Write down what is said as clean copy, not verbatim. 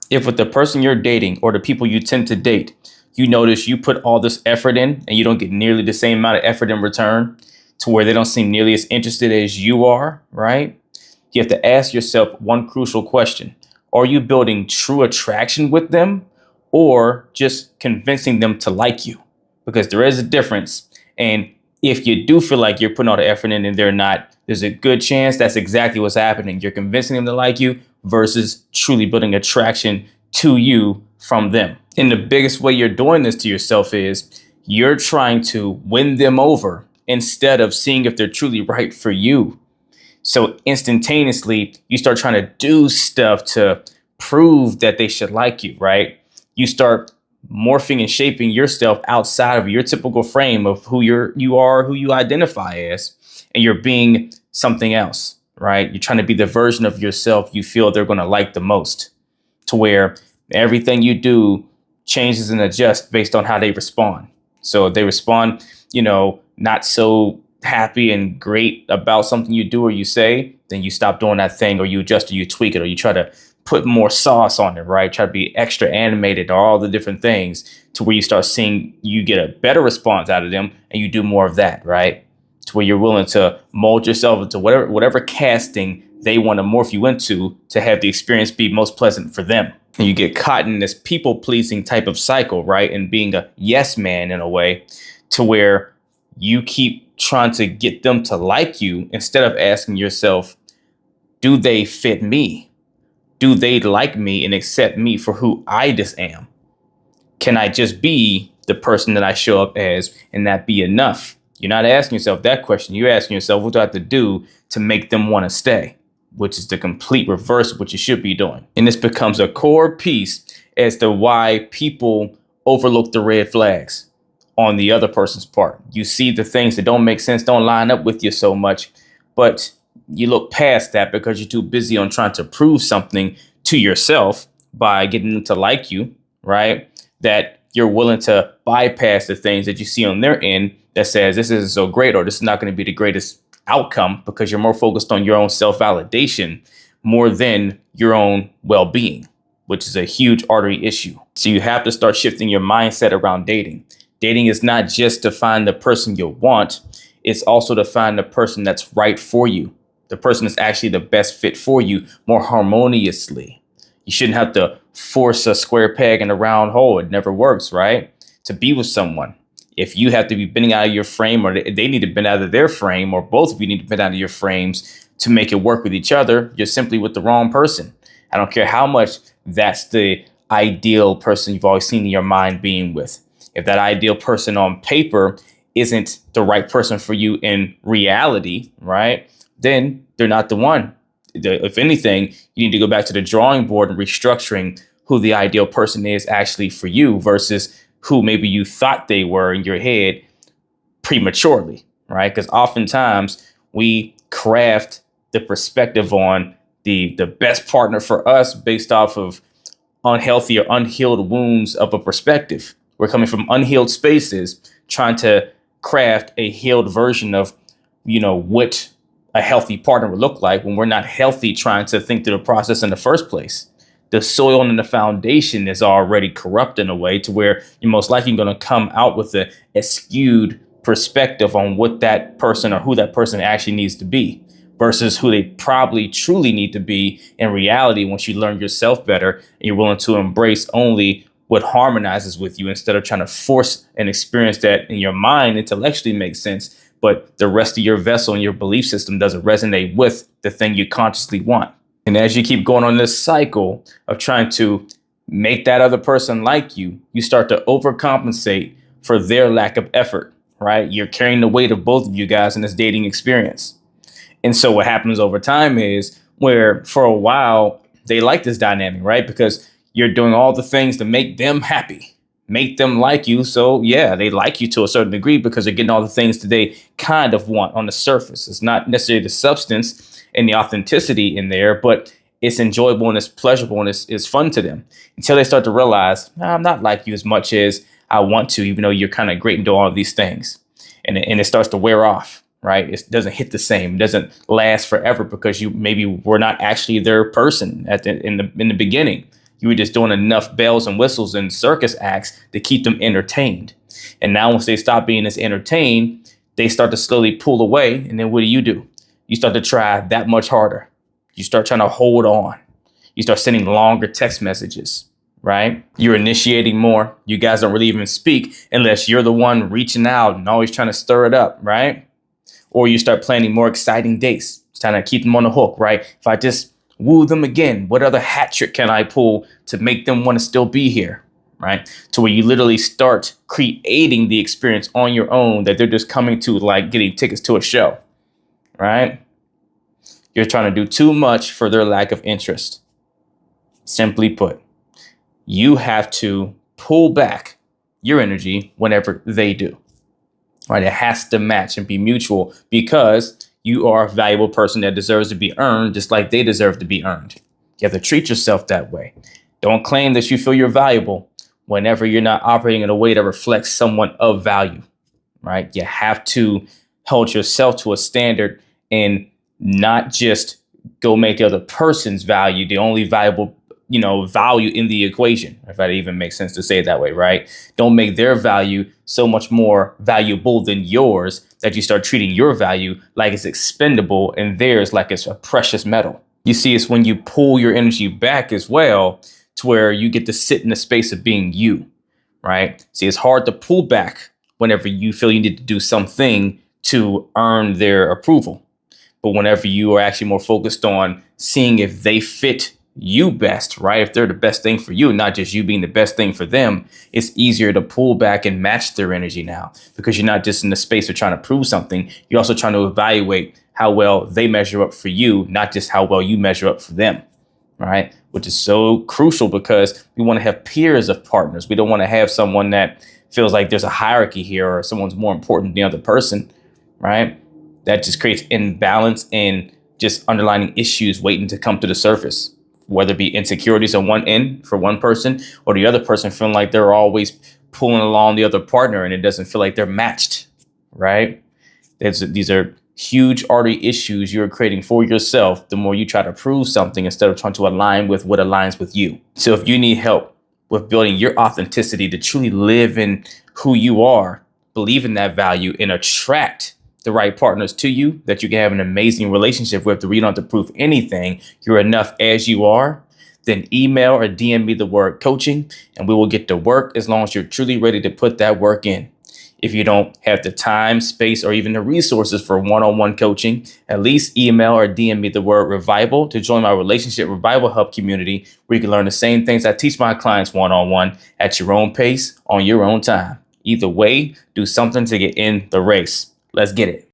If with the person you're dating or the people you tend to date, you notice you put all this effort in and you don't get nearly the same amount of effort in return to where they don't seem nearly as interested as you are, right? You have to ask yourself one crucial question. Are you building true attraction with them or just convincing them to like you? Because there is a difference. And if you do feel like you're putting all the effort in and they're not, there's a good chance that's exactly what's happening. You're convincing them to like you versus truly building attraction to you from them. And the biggest way you're doing this to yourself is you're trying to win them over instead of seeing if they're truly right for you. So instantaneously, you start trying to do stuff to prove that they should like you, right? You start morphing and shaping yourself outside of your typical frame of you are, who you identify as, and you're being something else, right? You're trying to be the version of yourself you feel they're going to like the most, to where everything you do changes and adjusts based on how they respond. So if they respond, not so happy and great about something you do or you say, then you stop doing that thing, or you adjust, or you tweak it, or you try to put more sauce on it, right? Try to be extra animated, or all the different things, to where you start seeing you get a better response out of them and you do more of that, right? To where you're willing to mold yourself into whatever casting they want to morph you into to have the experience be most pleasant for them. And you get caught in this people pleasing type of cycle, right? And being a yes man in a way, to where you keep trying to get them to like you instead of asking yourself, do they fit me? Do they like me and accept me for who I just am? Can I just be the person that I show up as and that be enough? You're not asking yourself that question. You're asking yourself, what do I have to do to make them want to stay? Which is the complete reverse of what you should be doing. And this becomes a core piece as to why people overlook the red flags on the other person's part. You see the things that don't make sense, don't line up with you so much, but you look past that because you're too busy on trying to prove something to yourself by getting them to like you, right? That you're willing to bypass the things that you see on their end that says this isn't so great, or this is not going to be the greatest outcome, because you're more focused on your own self-validation more than your own well-being, which is a huge artery issue. So you have to start shifting your mindset around dating. Dating is not just to find the person you want. It's also to find the person that's right for you. The person that's actually the best fit for you more harmoniously. You shouldn't have to force a square peg in a round hole. It never works, right? To be with someone. If you have to be bending out of your frame, or they need to bend out of their frame, or both of you need to bend out of your frames to make it work with each other, you're simply with the wrong person. I don't care how much that's the ideal person you've always seen in your mind being with. If that ideal person on paper isn't the right person for you in reality, right, then they're not the one. If anything, you need to go back to the drawing board and restructuring who the ideal person is actually for you versus who maybe you thought they were in your head prematurely, right? Because oftentimes we craft the perspective on the best partner for us based off of unhealthy or unhealed wounds of a perspective. We're coming from unhealed spaces, trying to craft a healed version of, what a healthy partner would look like, when we're not healthy trying to think through the process in the first place. The soil and the foundation is already corrupt in a way to where you're most likely going to come out with a skewed perspective on what that person or who that person actually needs to be versus who they probably truly need to be in reality once you learn yourself better and you're willing to embrace only what harmonizes with you instead of trying to force an experience that in your mind intellectually makes sense, but the rest of your vessel and your belief system doesn't resonate with the thing you consciously want. And as you keep going on this cycle of trying to make that other person like you, you start to overcompensate for their lack of effort, right? You're carrying the weight of both of you guys in this dating experience. And so what happens over time is where for a while they like this dynamic, right? Because you're doing all the things to make them happy, make them like you. So yeah, they like you to a certain degree because they're getting all the things that they kind of want on the surface. It's not necessarily the substance and the authenticity in there, but it's enjoyable and it's pleasurable and it's fun to them until they start to realize, I'm not like you as much as I want to, even though you're kind of great and do all of these things. And it starts to wear off, right? It doesn't hit the same. It doesn't last forever because you maybe were not actually their person in the beginning. You were just doing enough bells and whistles and circus acts to keep them entertained. And now once they stop being as entertained, they start to slowly pull away. And then what do? You start to try that much harder. You start trying to hold on. You start sending longer text messages, right? You're initiating more. You guys don't really even speak unless you're the one reaching out and always trying to stir it up, right? Or you start planning more exciting dates, trying to keep them on the hook, right? If I just woo them again, what other hat trick can I pull to make them want to still be here, right? To where you literally start creating the experience on your own that they're just coming to, like getting tickets to a show, right? You're trying to do too much for their lack of interest. Simply put, you have to pull back your energy whenever they do, right? It has to match and be mutual because you are a valuable person that deserves to be earned just like they deserve to be earned. You have to treat yourself that way. Don't claim that you feel you're valuable whenever you're not operating in a way that reflects someone of value, right? You have to hold yourself to a standard and not just go make the other person's value the only valuable, value in the equation, if that even makes sense to say it that way, right? Don't make their value so much more valuable than yours that you start treating your value like it's expendable and theirs like it's a precious metal. You see, it's when you pull your energy back as well to where you get to sit in the space of being you, right? See, it's hard to pull back whenever you feel you need to do something to earn their approval. But whenever you are actually more focused on seeing if they fit you best, right? If they're the best thing for you, not just you being the best thing for them, it's easier to pull back and match their energy now because you're not just in the space of trying to prove something. You're also trying to evaluate how well they measure up for you, not just how well you measure up for them, right? Which is so crucial because we want to have peers of partners. We don't want to have someone that feels like there's a hierarchy here or someone's more important than the other person, right? That just creates imbalance and just underlying issues waiting to come to the surface, whether it be insecurities on one end for one person or the other person feeling like they're always pulling along the other partner and it doesn't feel like they're matched, right? These are huge artery issues you're creating for yourself the more you try to prove something instead of trying to align with what aligns with you. So if you need help with building your authenticity to truly live in who you are, believe in that value and attract the right partners to you that you can have an amazing relationship with, where you don't have to prove anything, you're enough as you are, then email or DM me the word coaching and we will get to work as long as you're truly ready to put that work in. If you don't have the time, space, or even the resources for one-on-one coaching, at least email or DM me the word revival to join my Relationship Revival Hub community where you can learn the same things I teach my clients one-on-one at your own pace on your own time. Either way, do something to get in the race. Let's get it.